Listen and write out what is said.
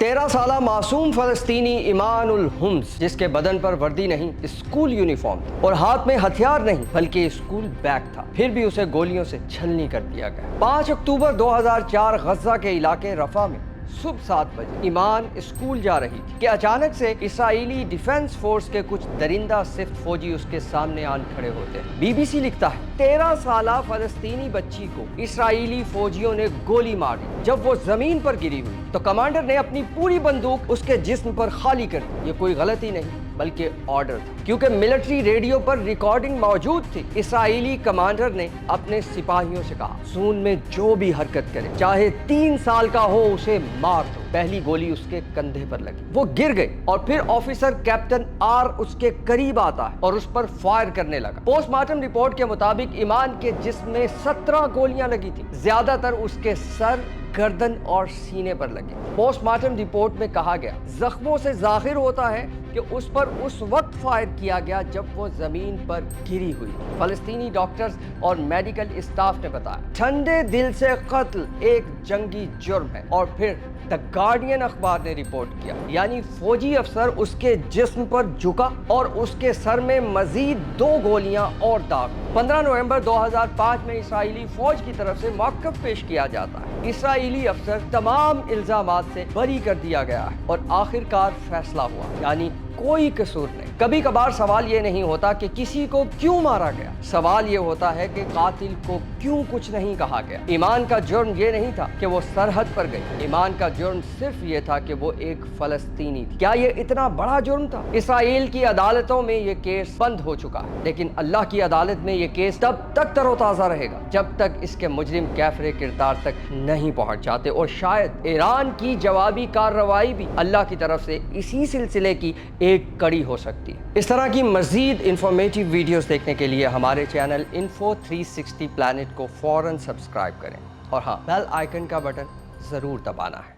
13 سالہ معصوم فلسطینی ایمان الحمص، جس کے بدن پر وردی نہیں، اسکول یونیفارم تھا اور ہاتھ میں ہتھیار نہیں بلکہ اسکول بیگ تھا، پھر بھی اسے گولیوں سے چھلنی کر دیا گیا۔ 5 اکتوبر 2004 غزہ کے علاقے رفح میں صبح 7 بجے ایمان اسکول جا رہی تھی کہ اچانک سے اسرائیلی ڈیفنس فورس کے کچھ درندہ صفت فوجی اس کے سامنے آن کھڑے ہوتے ہیں۔ بی بی سی لکھتا ہے 13 سالہ فلسطینی بچی کو اسرائیلی فوجیوں نے گولی مار دی۔ جب وہ زمین پر گری ہوئی تو کمانڈر نے اپنی پوری بندوق اس کے جسم پر خالی کر دی۔ یہ کوئی غلطی نہیں بلکہ آرڈر تھا، کیونکہ ملٹری ریڈیو پر ریکارڈنگ موجود تھی۔ اسرائیلی کمانڈر نے اپنے سپاہیوں سے کہا، زون میں جو بھی حرکت کرے، چاہے 3 سال کا ہو، اسے مار دو۔ پہلی گولی اس کے کندھے پر لگی، وہ گر گئی اور پھر آفیسر کیپٹن آر اس کے قریب آتا ہے اور اس پر فائر کرنے لگا۔ پوسٹ مارٹم رپورٹ کے مطابق ایمان کے جسم میں 17 گولیاں لگی تھی، زیادہ تر اس کے سر، گردن اور سینے پر لگی۔ پوسٹ مارٹم رپورٹ میں کہا گیا، زخموں سے ظاہر ہوتا ہے کہ اس پر اس وقت فائر کیا گیا جب وہ زمین پر گری ہوئی۔ فلسطینی ڈاکٹرز اور میڈیکل اسٹاف نے بتایا، ٹھنڈے دل سے قتل ایک جنگی جرم ہے۔ اور پھر دی گارڈین اخبار نے رپورٹ کیا، یعنی فوجی افسر اس کے جسم پر جھکا اور اس کے سر میں مزید 2 گولیاں اور داغ۔ 15 نومبر 2005 میں اسرائیلی فوج کی طرف سے موقف پیش کیا جاتا ہے۔ اسرائیلی افسر تمام الزامات سے بری کر دیا گیا ہے اور آخرکار فیصلہ ہوا، یعنی کوئی قصور نہیں۔ کبھی کبھار سوال یہ نہیں ہوتا کہ کسی کو کیوں مارا گیا، سوال یہ ہوتا ہے کہ قاتل کو کیوں کچھ نہیں کہا گیا۔ ایمان کا جرم یہ نہیں تھا کہ وہ سرحد پر گئی، ایمان کا جرم صرف یہ تھا کہ وہ ایک فلسطینی تھی۔ کیا یہ اتنا بڑا جرم تھا؟ اسرائیل کی عدالتوں میں یہ کیس بند ہو چکا ہے، لیکن اللہ کی عدالت میں یہ کیس تب تک تر و تازہ رہے گا جب تک اس کے مجرم کیفر کردار تک نہیں پہنچ جاتے، اور شاید ایران کی جوابی کارروائی بھی اللہ کی طرف سے اسی سلسلے کی ایک کڑی ہو سکتی ہے۔ اس طرح کی مزید انفارمیٹیو ویڈیوز دیکھنے کے لیے ہمارے چینل انفو 360 پلانٹ کو فوراً سبسکرائب کریں، اور ہاں، بیل آئیکن کا بٹن ضرور دبانا ہے۔